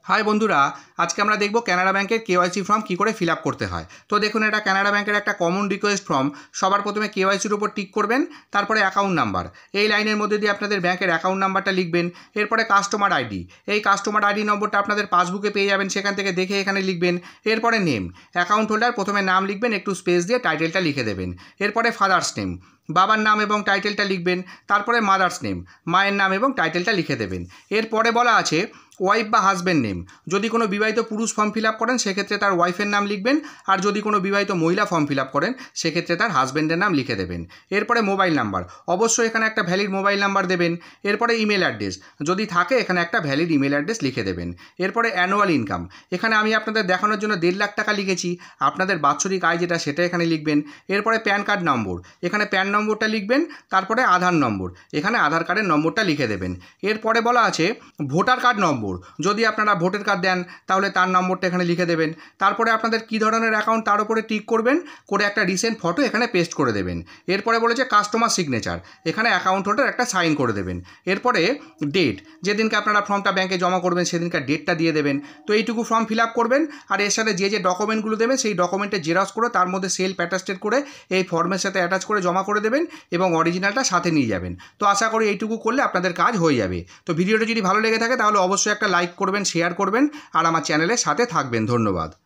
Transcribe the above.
High बंधुरा आज के देखो कैनाडा बैंकेर केवाईसी फर्म कि करे फिल आप करते हैं। तो देखो एटा कैनाडा बैंकेर एक कमन रिक्वेस्ट फर्म। सबार प्रथमे केवाईसिर ऊपर टिक करबें, तारपरे अ্যাকাউন্ট नम्बर এই लाइनेर मध्य दिए आपनादेर बैंकेर अ্যাকাউন্ট नम्बरटा लिखबें। एरपरे कास्टमार आईडी, এই कास्टमार आईडी नम्बरटा आपनादेर पासबुके पेये जाबेन, सेखान थेके देखे एखाने लिखबें। एरपरे नेम अ্যাকাউন্ট होल्डार प्रथमे नाम लिखबें, एकटू स्पेस दिए टाइटेलटा लिखे देबेन। एरपरे फादार्स नेम बाबार नाम एबं टाइटेलटा लिखबें। तारपरे मादार्स नेम मायेर नाम एबं टाइटेलटा लिखे देबेन। एरपरे बला आछे वाइफ बा हाजबैंड नेम। यदि कोनो विवाहित पुरुष फर्म फिल आप करें से क्षेत्रे तार वाइफेर नाम लिखबें, और यदि कोनो विवाहित महिला फर्म फिल आप करें से क्षेत्रे तार हाजबैंडेर नाम लिखे देबेन। एरपरे मोबाइल नम्बर अवश्य एखाने एक भैलिड मोबाइल नम्बर देबेन। एरपरे इमेल एड्रेस यदि थाके एखाने एक भैलिड इमेल एड्रेस लिखे देबेन। एरपरे अ্যানুয়াল इनकाम एखाने आमि आपनादेर देखानोर जोन्नो 1.5 लाख टाका लिखेछि, आपनादेर बात्सरिक आय जेटा सेटा एखाने लिखबेन। एरपरे पैन कार्ड नम्बर एखाने पैन नम्बरटा लिखबेन। तारपरे आधार नम्बर एखाने आधार कार्डेर नम्बरटा लिखे देबेन। एरपरे बला आछे भोटार कार्ड नम्बर, यदि आपनारा भोटर कार्ड दें ताहले तार नम्बरटा एखाने लिखे देबेन। तारपरे आपनादेर कि धरनेर अ্যাকাউন্ট तार उपरे टिक करबेन, करे एकटा रिसेंट फटो एखाने पेस्ट करे देबेन। एरपरे बोलेছে कास्टमार सिगनेचार एखाने अ্যাকাউন্ট होल्डार एकटा साइन करे देबेन। एरपरे डेट जेदिनके आपनारा फर्मटा बैंके जमा करबेन सेदिनकाর डेटटा दिए देबेन। तो এইটুকু फर्म फिल आप करबेन, और एर साथे जे डकुमेंटगुलो देबेन सेई डकुमेंटेर जेरक्स करे तार मধ্যে सेल्फ अ্যাটাস্টেড करे এই फर्मेर साथे अ্যাটাচ करे जमा करे देबेन এবং অরিজিনালটা সাথে নিয়ে যাবেন। তো আশা করি এইটুকু করলে আপনাদের কাজ হয়ে যাবে। তো ভিডিওটা যদি ভালো লেগে থাকে তাহলে অবশ্যই একটা লাইক করবেন, শেয়ার করবেন, আর আমার চ্যানেলের সাথে থাকবেন। ধন্যবাদ।